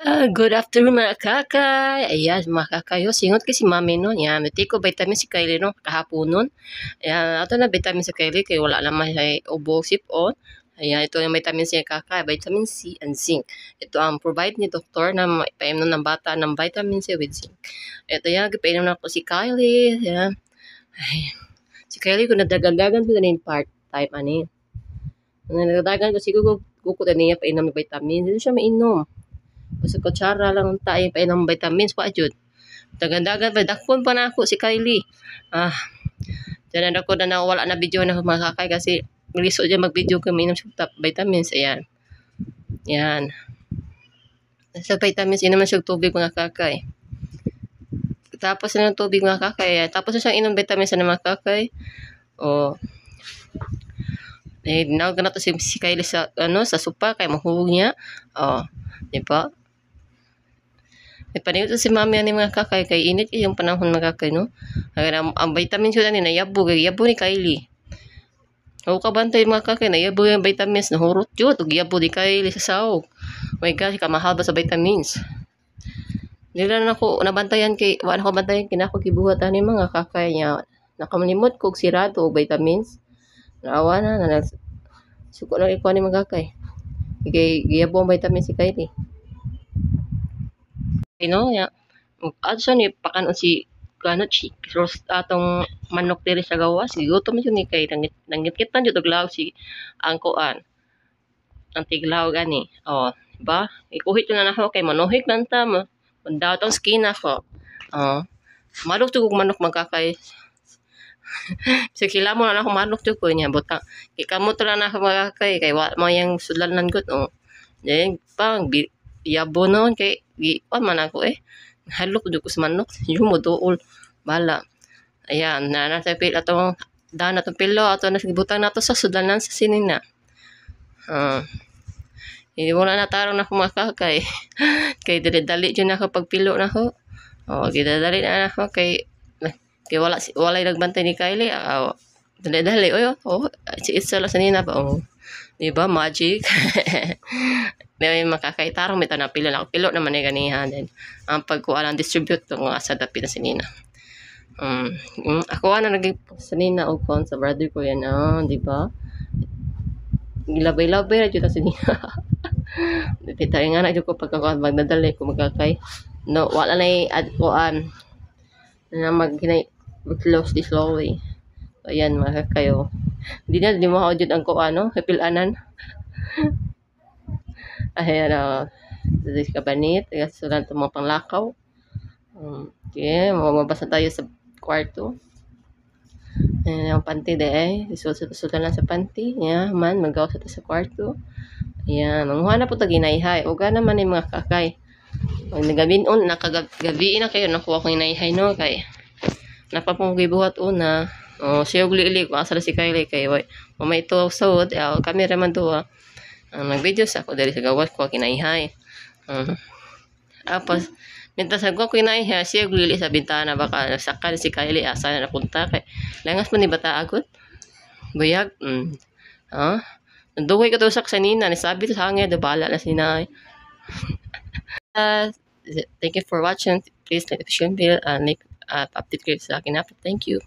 Good afternoon mga kakay. Ayan, mga kakay. Singot kasi mami no. Yan, nati ko vitamin si Kylie no, kahapon nun. Ayan, ato na vitamin si Kylie kay wala naman siya ubog sipon. Ayan, ito yung vitamin C kakay, vitamin C and zinc. Ito ang provide ni doktor na painom ng bata ng vitamin C with zinc. Ito yan, painom na ko si Kylie. Ayan. Ay, si Kylie ko nadagan-dagan ko na yung part-time ani. Nadagan ko siguro ko na niya painom ng vitamin. Hindi siya mainom. Basta kutsara lang tayo pa ng vitamins pa jud. Dagan-dagan pa dakpon pa na ako si Kylie. Diyan ako na nawala na video na mga kakay kasi liso dyan mag-video kami ng top vitamins. Ayan. Yan. Sa vitamins, inom na siya tubig mga kakay. Tapos na ng tubig mga kakay. Tapos na siyang inom vitamins na mga kakay. Nawag na to si Kylie sa, sa sopa kay mahuhog niya. Diba? Paningin si mami ani mga kakay kay init yung panahon mga kakay no. Ang vitamins ko ni nayabo ni Kylie. O kabantay mga kakay nayabo yung vitamins nahurot jud ug yabo ni Kylie sa sahog. My gosh, kamahal ba sa vitamins. Dili na ako nabantayan kay wala ko bantayan kinako gibuhat ani mga kakay niya. Nakalimot kog sirado og vitamins. Naawa na suko na ikuan ni mga kakay. Kay giyabo ang vitamins si Kylie. Ya. Adso ni pakanon si roast atong manok diri sa gawas. Gigutom yun ni kay nanggit man jud og law si angkoan. Ang tiglaw gani. Diba? Ikuhit na nako kay manuhik lang ta mo. Mandaw tong skin ako. Manok jud manok magkakay. So kila mo na ako manok jud ko niya butang. Kay kamot ra na ako magkakay kay wa mo yang sudlanan gud Then pang yabo noon kay man ako halok jud ko sa manok yung mo duol bala. Ayan na sa pil atong daan atong pilo ato na gibutan nato sa sudanan sa sinina. Hindi mo na natarong na kumakakay kay dali jud na ako pagpilo na ko. Gidadali na ako kay wala nagbantay ni Kylie. Dali si Isla sa nina pa diba magic. May makakaitarong may tanang pilo na pilo naman ay ganihan din ang pagkualang distribute ng asa dapit na sinina. Ako na naging sinina o kon sa brother ko yan diba gilabay-labay na dyan na sinina. Tayo nga na dyan ko pagkakuan magdadali ko magkakay no wala na kuan na mag-close this slowly. So ayan mga kayo hindi mo ako dyan ang kuan kapilanan. Ayan this kabanit sulan ito mga panglakaw. Okay mabasa tayo sa kwarto. Ayan ang panty susulan lang sa panty man magaw sa sa kwarto. Ayan manguha na po taginayhay o gana man yung mga kakay nagabinon nakagabi na kayo nakuha ko inayhay no kay napapungibuhat una siya uli-uli ko asala si Kylie kay mamay ito sawod camera man doon nag-video sa ako dali sa gawas ko kinaihay. Tapos mintas ko kinaihay siya gulili sa bintana baka nagsakal si Kylie asa na napunta kay langas man ni bata agot bayag. Nanduhay ko to sa kanina ni sabi sa hangin bala na sinay. Thank you for watching. Please like the bell and like update kayo sa akin. Thank you.